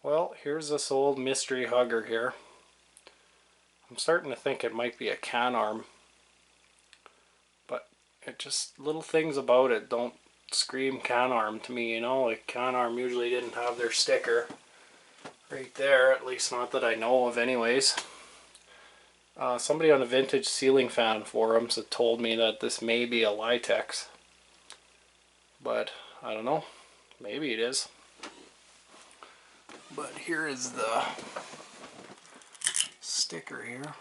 Well, here's this old mystery hugger here. I'm starting to think it might be a can arm, but it just, little things about it don't scream can arm to me, you know? Like, can arm usually didn't have their sticker right there, at least not that I know of anyways. Somebody on the vintage ceiling fan forums had told me that this may be a Litex, but I don't know, maybe it is. But here is the sticker here.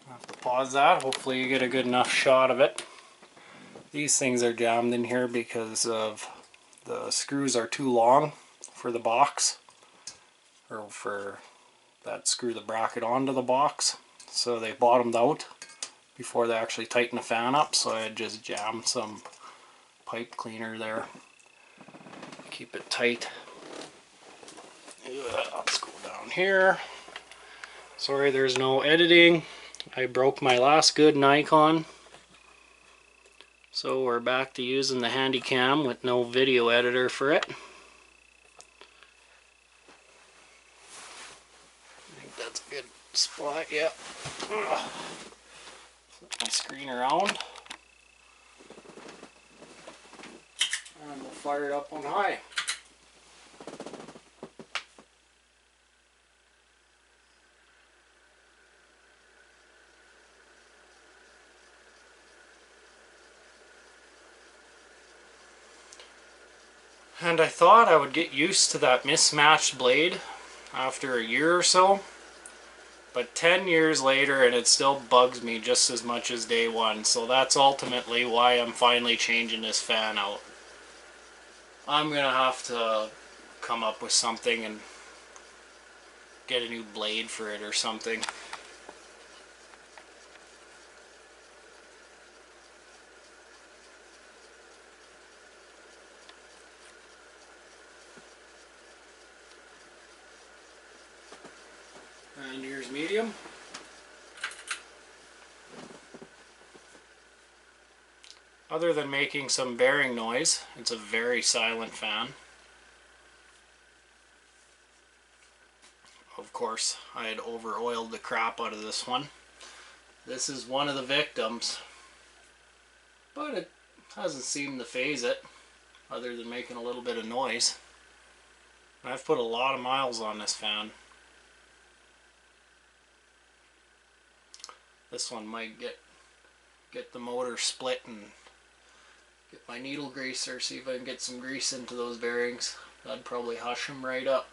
I have to pause that. Hopefully you get a good enough shot of it. These things are jammed in here because of the screws are too long for the box, or for that screw the bracket onto the box. So they bottomed out before they actually tighten the fan up, so I just jammed some pipe cleaner there. Keep it tight. Let's go down here. Sorry there's no editing. I broke my last good Nikon. So we're back to using the Handycam with no video editor for it. I think that's a good spot, yeah. Flip my screen around. And we'll fire it up on high. And I thought I would get used to that mismatched blade after a year or so. But 10 years later and it still bugs me just as much as day one. So that's ultimately why I'm finally changing this fan out. I'm going to have to come up with something and get a new blade for it or something. And here's medium. Other than making some bearing noise, it's a very silent fan. Of course, I had over-oiled the crap out of this one. This is one of the victims, but it hasn't seemed to phase it, other than making a little bit of noise. I've put a lot of miles on this fan. This one might get the motor split and get my needle greaser, see if I can get some grease into those bearings. That'd probably hush them right up.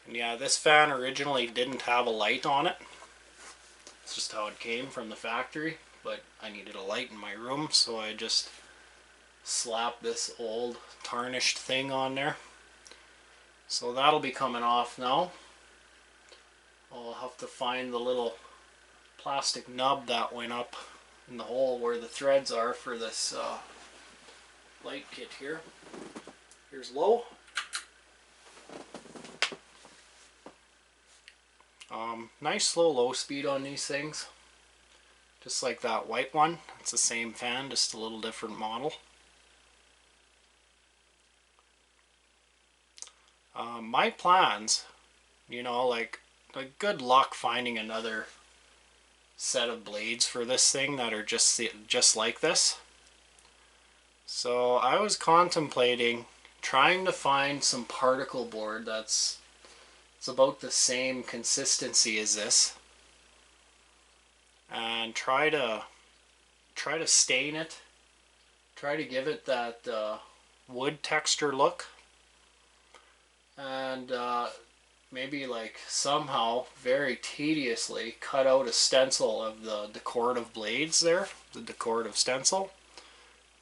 And yeah, this fan originally didn't have a light on it. It's just how it came from the factory, but I needed a light in my room, so I just slapped this old tarnished thing on there. So that'll be coming off now. I'll have to find the little plastic nub that went up in the hole where the threads are for this light kit here. Here's low. Nice slow low speed on these things. Just like that white one. It's the same fan, just a little different model. My plans, you know, like good luck finding another set of blades for this thing that are just like this. So I was contemplating trying to find some particle board that's about the same consistency as this, and try to stain it, try to give it that wood texture look, and maybe like somehow very tediously cut out a stencil of the decorative blades there, the decorative stencil,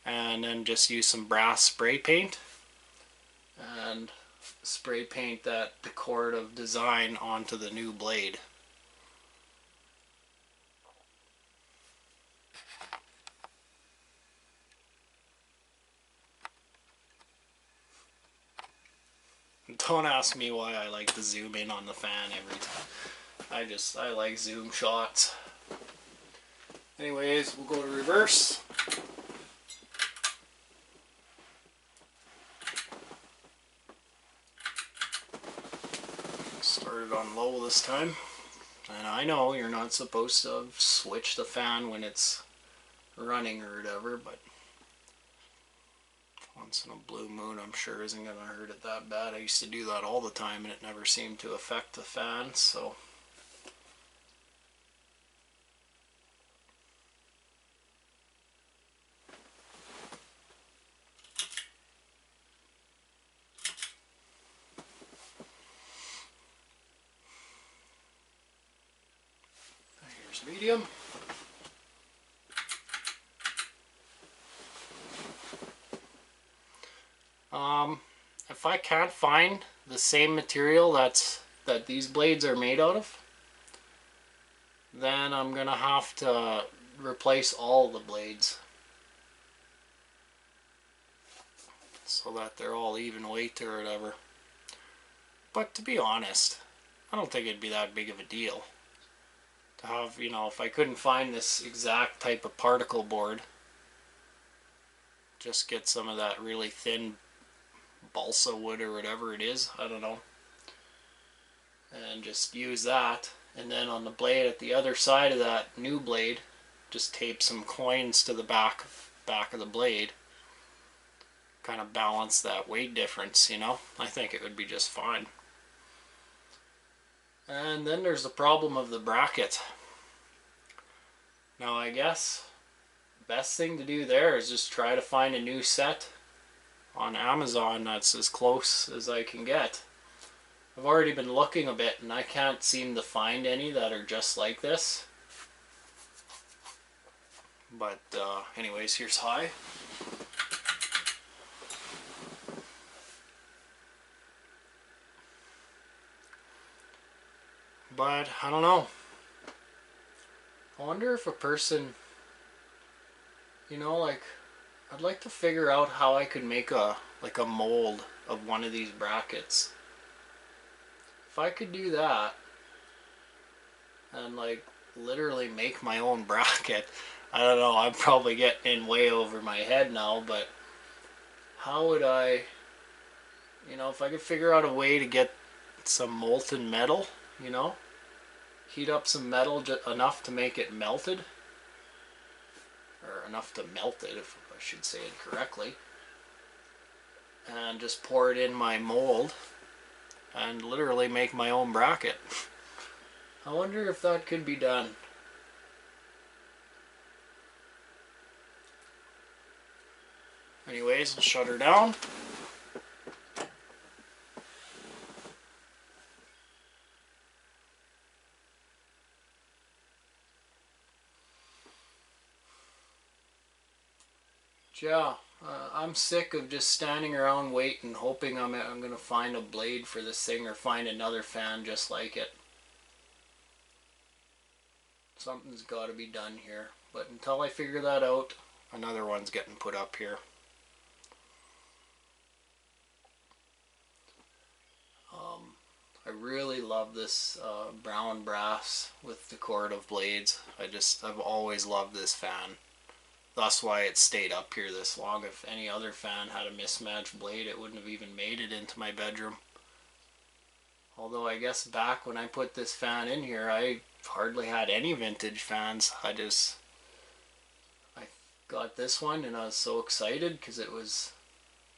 and then just use some brass spray paint and spray paint that decorative design onto the new blade. Don't ask me why I like to zoom in on the fan every time. I like zoom shots. Anyways, we'll go to reverse. Started on low this time. And I know you're not supposed to switch the fan when it's running or whatever, but once in a blue moon I'm sure isn't going to hurt it that bad. I used to do that all the time and it never seemed to affect the fan, so. Here's medium. If I can't find the same material that these blades are made out of, then I'm gonna have to replace all the blades so that they're all even weight or whatever. But to be honest, I don't think it'd be that big of a deal to have, you know, if I couldn't find this exact type of particle board, just get some of that really thin balsa wood or whatever it is, I don't know, and just use that. And then on the blade at the other side of that new blade, just tape some coins to the back of the blade, kind of balance that weight difference, you know. I think it would be just fine. And then there's the problem of the bracket. Now I guess the best thing to do there is just try to find a new set on Amazon that's as close as I can get. I've already been looking a bit and I can't seem to find any that are just like this. But anyways, here's high. But I don't know. I wonder if a person, you know, like, I'd like to figure out how I could make a mold of one of these brackets. If I could do that and like literally make my own bracket, I don't know, I'm probably getting in way over my head now, but how would I, you know, if I could figure out a way to get some molten metal, you know, heat up some metal enough to make it melted, or enough to melt it, if I should say it correctly, and just pour it in my mold and literally make my own bracket. I wonder if that could be done. Anyways, I'll shut her down. Yeah, I'm sick of just standing around waiting, hoping I'm going to find a blade for this thing or find another fan just like it. Something's got to be done here. But until I figure that out, another one's getting put up here. I really love this brown brass with the Corda blades. I've always loved this fan. That's why it stayed up here this long. If any other fan had a mismatched blade, it wouldn't have even made it into my bedroom. Although I guess back when I put this fan in here, I hardly had any vintage fans. I got this one and I was so excited because it was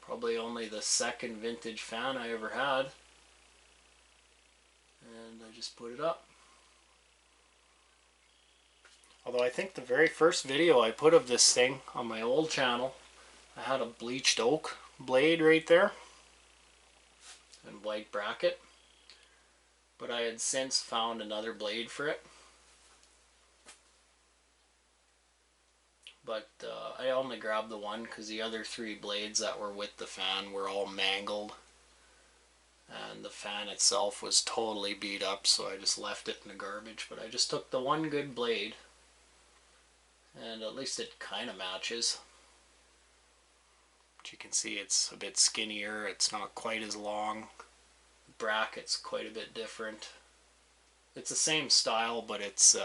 probably only the second vintage fan I ever had. And I just put it up. Although I think the very first video I put of this thing on my old channel, I had a bleached oak blade right there and white bracket, but I had since found another blade for it. But I only grabbed the one because the other three blades that were with the fan were all mangled and the fan itself was totally beat up, so I just left it in the garbage. But I just took the one good blade, and at least it kind of matches. But you can see it's a bit skinnier, it's not quite as long. bracket's quite a bit different. It's the same style, but it's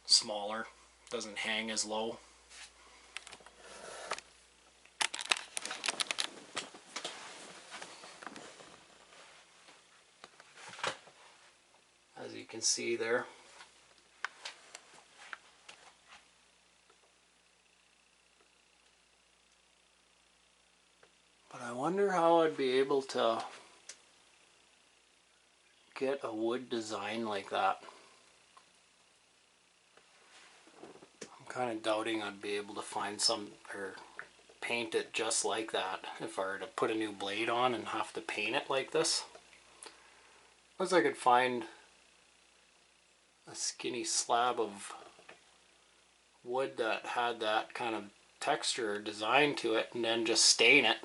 smaller. Doesn't hang as low. As you can see there. But I wonder how I'd be able to get a wood design like that. I'm kind of doubting I'd be able to find some, or paint it just like that if I were to put a new blade on and have to paint it like this. Unless I could find a skinny slab of wood that had that kind of texture or design to it, and then just stain it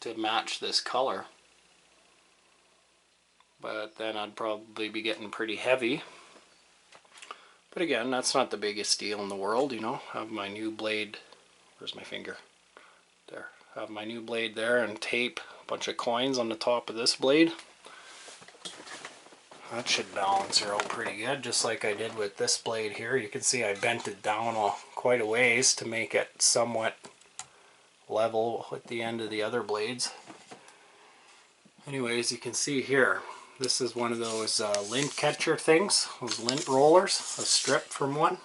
to match this color. But then I'd probably be getting pretty heavy. But again, that's not the biggest deal in the world, you know. Have my new blade, where's my finger? There. Have my new blade there and tape a bunch of coins on the top of this blade. That should balance her out pretty good, just like I did with this blade here. You can see I bent it down quite a ways to make it somewhat level with the end of the other blades. Anyways, you can see here, this is one of those lint catcher things, those lint rollers, a strip from one.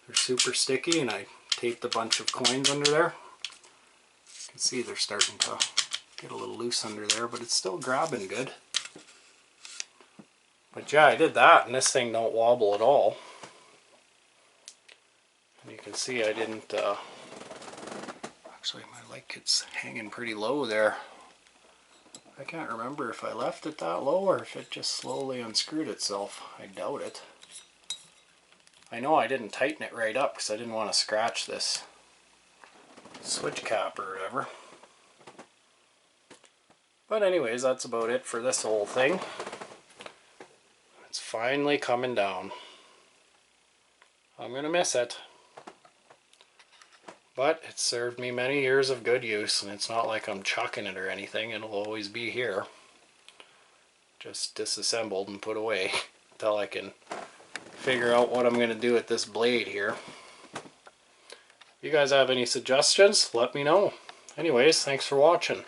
They're super sticky, and I taped a bunch of coins under there. You can see they're starting to get a little loose under there, but it's still grabbing good. But yeah, I did that, and this thing don't wobble at all. And you can see I didn't, actually my light kit's hanging pretty low there. I can't remember if I left it that low or if it just slowly unscrewed itself. I doubt it. I know I didn't tighten it right up because I didn't want to scratch this switch cap or whatever. But anyways, that's about it for this whole thing. It's finally coming down. I'm gonna miss it. But it served me many years of good use, and it's not like I'm chucking it or anything. It'll always be here. Just disassembled and put away until I can figure out what I'm going to do with this blade here. If you guys have any suggestions, let me know. Anyways, thanks for watching.